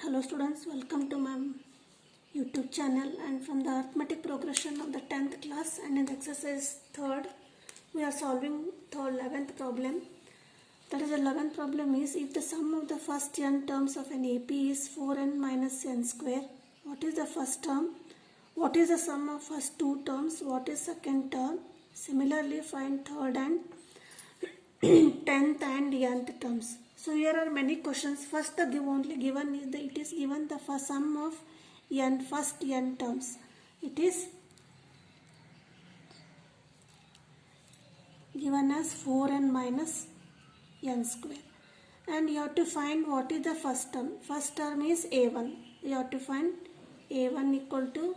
Hello students, welcome to my YouTube channel, and from the arithmetic progression of the 10th class and in the exercise 3rd we are solving the 11th problem. That is, the 11th problem is, if the sum of the first n terms of an AP is 4n minus n square, what is the first term? What is the sum of first two terms? What is second term? Similarly, find third and 10th and nth terms. So here are many questions. First, the given is it is given the first sum of first n terms. It is given as 4n minus n square, and you have to find what is the first term. First term is a1. You have to find a1 equal to,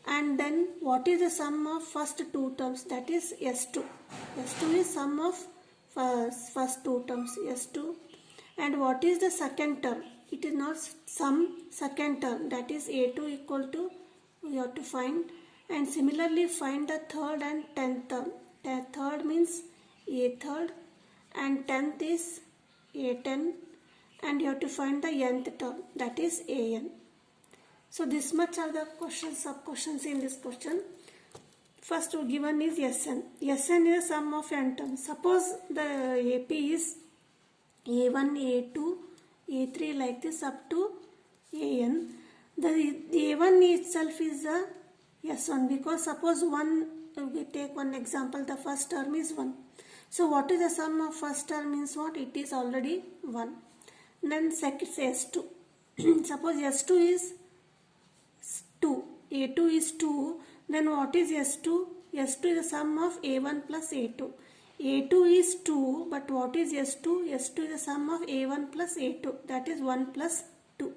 and then what is the sum of first two terms? That is s2. S2 is sum of first two terms, s2. And what is the second term? It is not sum, second term, that is a2 equal to, we have to find. And similarly find the third and 10th term. The third means a third and 10th is a10, and you have to find the nth term, that is an. So this much are the questions, sub questions in this question. First given is Sn. Sn is the sum of n terms. Suppose the AP is A1, A2, A3 like this up to An. The A1 itself is the S1, because suppose we take one example, the first term is 1. So what is the sum of first term means what? It is already 1. Then second is S2. Suppose S2 is 2. A2 is 2. Then what is S2? S2 is the sum of A1 plus A2. A2 is 2, but what is S2? S2 is the sum of A1 plus A2. That is 1 plus 2.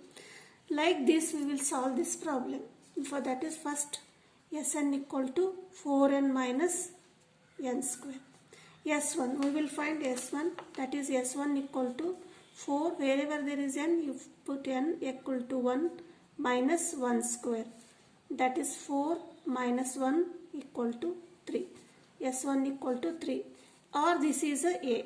Like this we will solve this problem. For that is first Sn equal to 4n minus n square. S1, we will find S1, that is S1 equal to 4. Wherever there is n, you put n equal to 1 minus 1 square. That is 4 minus 1 equal to 3. S1 equal to 3. Or this is a.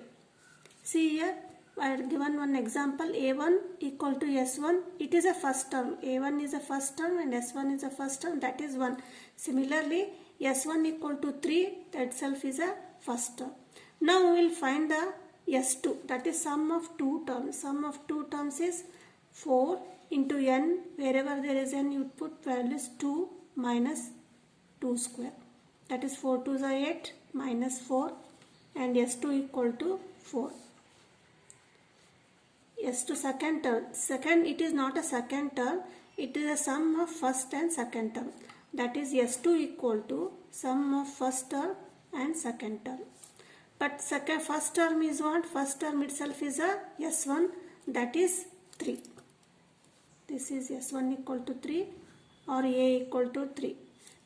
See here, I had given one example, A1 equal to S1. It is a first term. A1 is a first term and S1 is a first term, that is 1. Similarly, S1 equal to 3, that itself is a first term. Now we will find the S2, that is sum of two terms. Sum of two terms is 4 into n. Wherever there is n, you put values 2 minus 2 square. That is 4 2s are 8 minus 4, and S2 equal to 4. S2 second term. Second, it is not a second term. It is a sum of first and second term. That is S2 equal to sum of first term and second term. But first term is what? First term itself is a S1, that is 3. This is S1 equal to 3 or A equal to 3.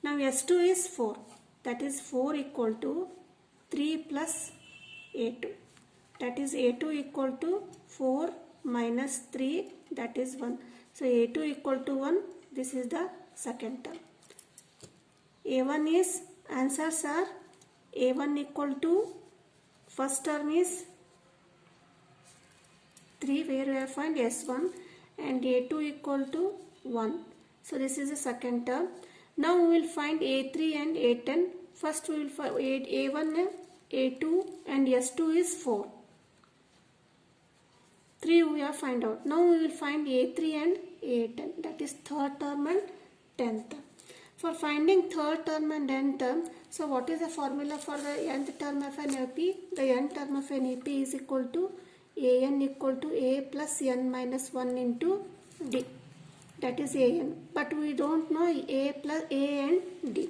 Now S2 is 4. That is 4 equal to 3 plus A2. That is A2 equal to 4 minus 3, that is 1. So A2 equal to 1. This is the second term. A1 is, answers are A1 equal to, first term is 3, where we have find S1, and A2 equal to 1. So this is the second term. Now we will find A3 and A10. First we will find A1, A2 and S2 is 4. 3 we have find out. Now we will find A3 and A10. That is third term and 10th term. For finding third term and nth term, so what is the formula for the nth term of an AP? The nth term of an AP is equal to an equal to a plus n minus 1 into d. That is an. But we don't know a plus a and d.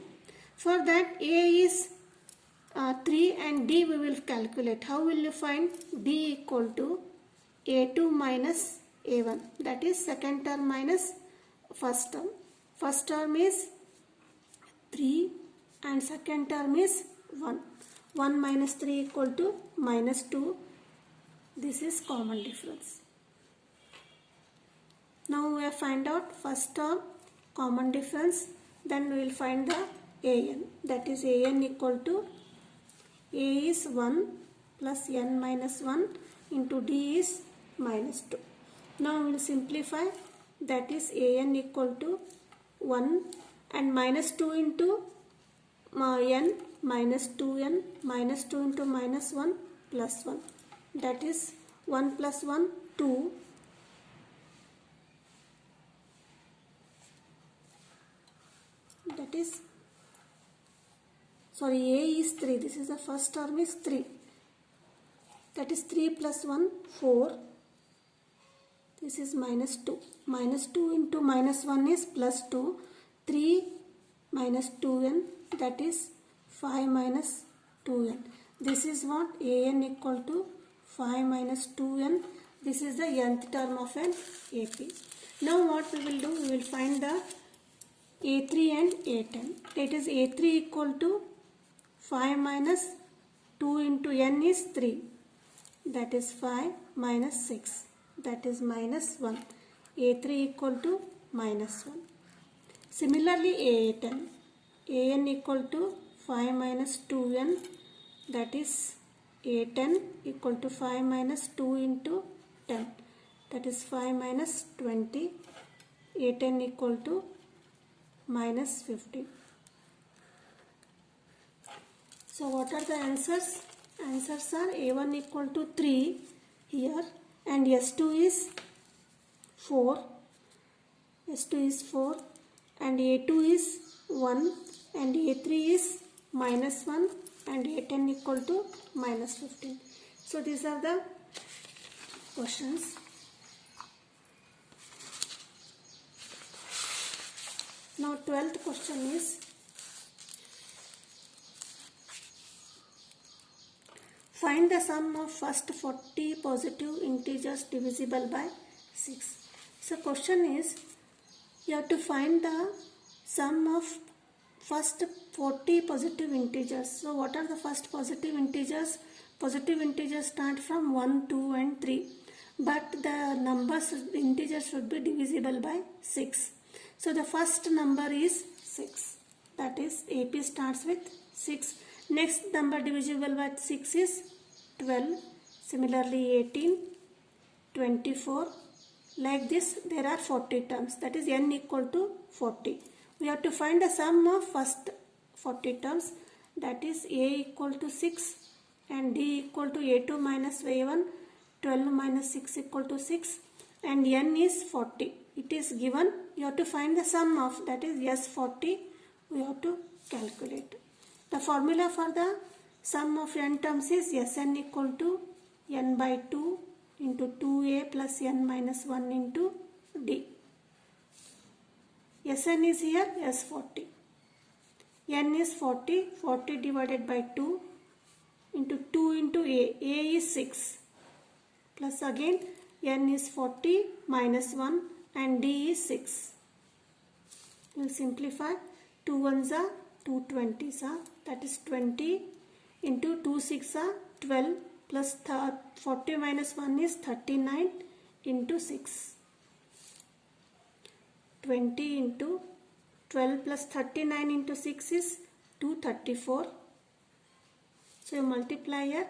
For that, a is 3 and d we will calculate. How will you find? D equal to a2 minus a1. That is second term minus first term. First term is 3 and second term is 1. 1 minus 3 equal to minus 2. This is common difference. Now we have find out first term common difference. Then we will find the an. That is an equal to, a is 1 plus n minus 1 into d is minus 2. Now we will simplify. that is an equal to 1 and minus 2 into n minus 2n minus 2 into minus 1 plus 1, that is 1 plus 1 2, that is sorry a is 3, this is the first term is 3, that is 3 plus 1 4, this is minus 2, minus 2 into minus 1 is plus 2, 3 minus 2n, that is 5 minus 2n. This is what an equal to 5 minus 2n. This is the nth term of an AP. Now what we will do, we will find the A3 and A10. That is A3 equal to 5 minus 2 into n is 3. That is 5 minus 6. That is minus 1. A3 equal to minus 1. Similarly A10. An equal to 5 minus 2n, that is A10 equal to 5 minus 2 into 10, that is 5 minus 20, A10 equal to minus 15. So what are the answers? Answers are A1 equal to 3 here, and S2 is 4, S2 is 4, and A2 is 1, and A3 is minus 1, and A10 equal to minus 15. So these are the questions. Now 12th question is, find the sum of first 40 positive integers divisible by 6. So question is, you have to find the sum of first 40 positive integers. So what are the first positive integers? Positive integers start from 1, 2 and 3. But the numbers, integers should be divisible by 6. So the first number is 6. That is AP starts with 6. Next number divisible by 6 is 12. Similarly 18, 24. Like this there are 40 terms. That is n equal to 40. We have to find the sum of first 40 terms, that is A equal to 6 and D equal to A2 minus A1, 12 minus 6 equal to 6, and n is 40. It is given, you have to find the sum of, that is S40, we have to calculate. The formula for the sum of n terms is Sn equal to n by 2 into 2a plus n minus 1 into D. Sn is here S40. N is 40, 40 divided by 2 into 2 into A. A is 6 plus again n is 40 minus 1 and D is 6. We will simplify. 2 ones are 2 20s are, that is 20 into 2 6 are 12 plus 40 minus 1 is 39 into 6. 20 into 12 plus 39 into 6 is 234. So you multiply here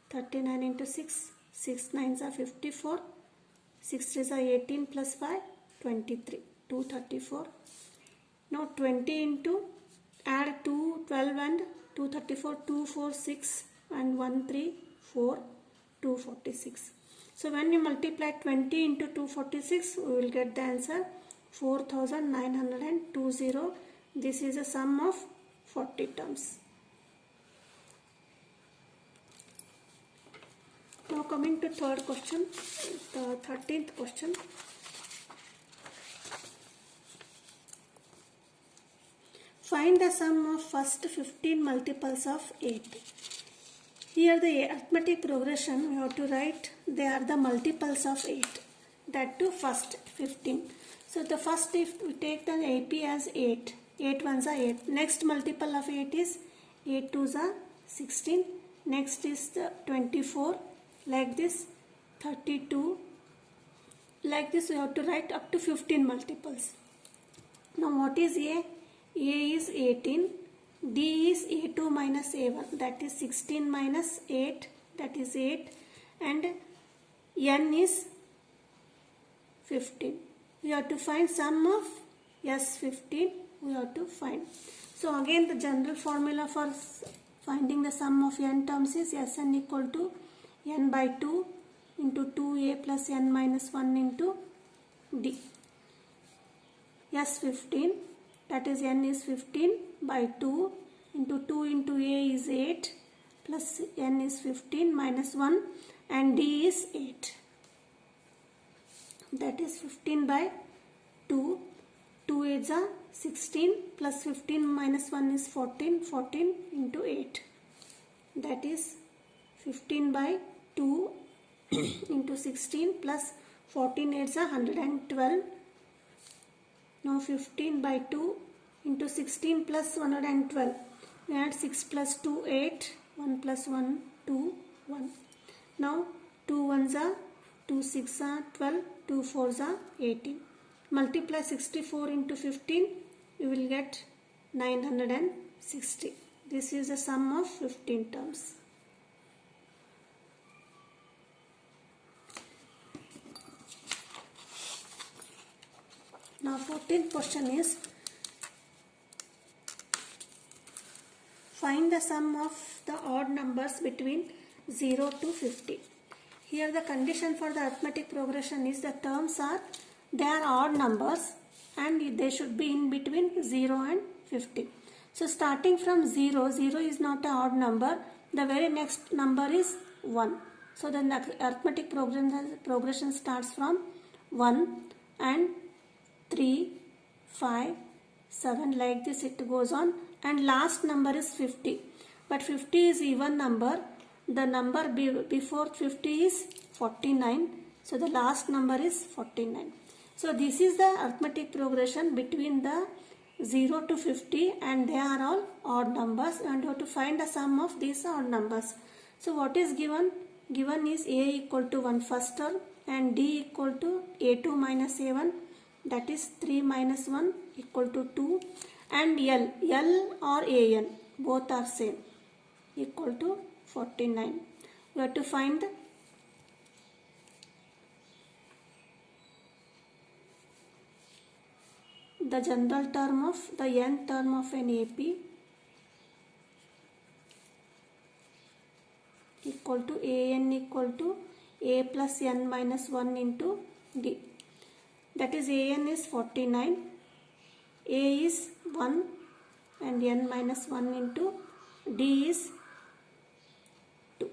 39 into 6, 6 9s are 54, 6 3s are 18 plus 5, 23, 234. Now 20 into, add 2, 12 and 234, 2 4 6 and 1 3 4, 246. So when you multiply 20 into 246, we will get the answer 4920. This is a sum of 40 terms. Now coming to third question, the 13th question. Find the sum of first 15 multiples of 8. Here the arithmetic progression we have to write, they are the multiples of 8. That too first 15. So the first, if we take the AP as 8, 8 ones are 8. Next multiple of 8 is 8 twos are 16. Next is the 24. Like this 32. Like this we have to write up to 15 multiples. Now what is A? A is 18. D is A2 minus A1. That is 16 minus 8. That is 8. And N is 15. we have to find sum of S15 we have to find. So again the general formula for finding the sum of n terms is Sn equal to n by 2 into 2a plus n minus 1 into d. S15, that is n is 15 by 2 into a is 8 plus n is 15 minus 1 and d is 8. That is 15 by 2. 2 8s are 16 plus 15 minus 1 is 14. 14 into 8. That is 15 by 2 into 16 plus 14 8s are 112. Now 15 by 2 into 16 plus 112. We add 6 plus 2 8. 1 plus 1 2 1. Now 2 1s are 2 6 are 12. 2 4s are 18. Multiply 64 into 15. You will get 960. This is the sum of 15 terms. Now 14th question is find the sum of the odd numbers between 0 to 50. Here the condition for the arithmetic progression is the terms are they are odd numbers and they should be in between 0 and 50. So starting from 0, 0 is not an odd number. The very next number is 1. So then the arithmetic progression starts from 1 and 3, 5, 7, like this it goes on, and last number is 50. But 50 is even number. The number before 50 is 49. So the last number is 49. So this is the arithmetic progression between the 0 to 50 and they are all odd numbers and you have to find the sum of these odd numbers. So what is given? Given is a equal to 1 first term and d equal to a2 minus a1, that is 3 minus 1 equal to 2, and L or an both are same equal to 49. We have to find the general term of the n term of an AP equal to an equal to a plus n minus 1 into d. That is an is 49, a is 1 and n minus 1 into d is 2.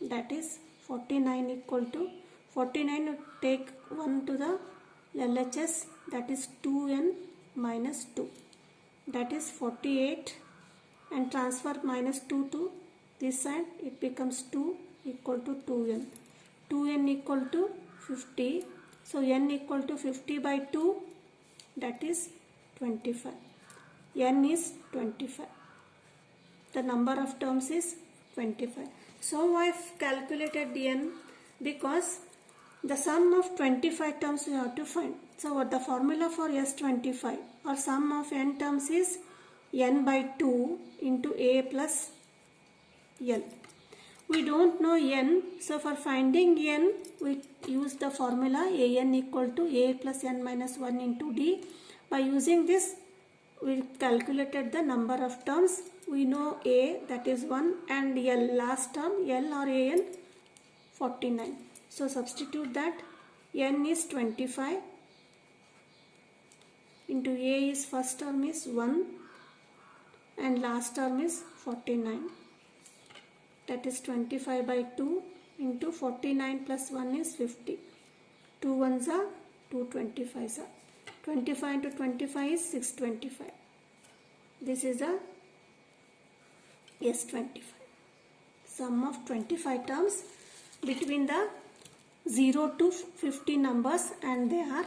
That is 49 equal to 49, take 1 to the LHS, that is 2n minus 2. That is 48 and transfer minus 2 to this side, it becomes 2 equal to 2n. 2n equal to 50. So n equal to 50 by 2, that is 25. N is 25. The number of terms is 25. So I have calculated the n because the sum of 25 terms we have to find. So what the formula for S25 or sum of n terms is n by 2 into a plus l. We don't know n, so for finding n we use the formula an equal to a plus n minus 1 into d. By using this we calculated the number of terms. We know a, that is 1, and l, last term l or an 49. So substitute that. N is 25 into a is first term is 1 and last term is 49. That is 25 by 2 into 49 plus 1 is 50. 2 1s are 2 25s are. 25 into 25 is 625. This is a S25. Sum of 25 terms between the 0 to 50 numbers and they are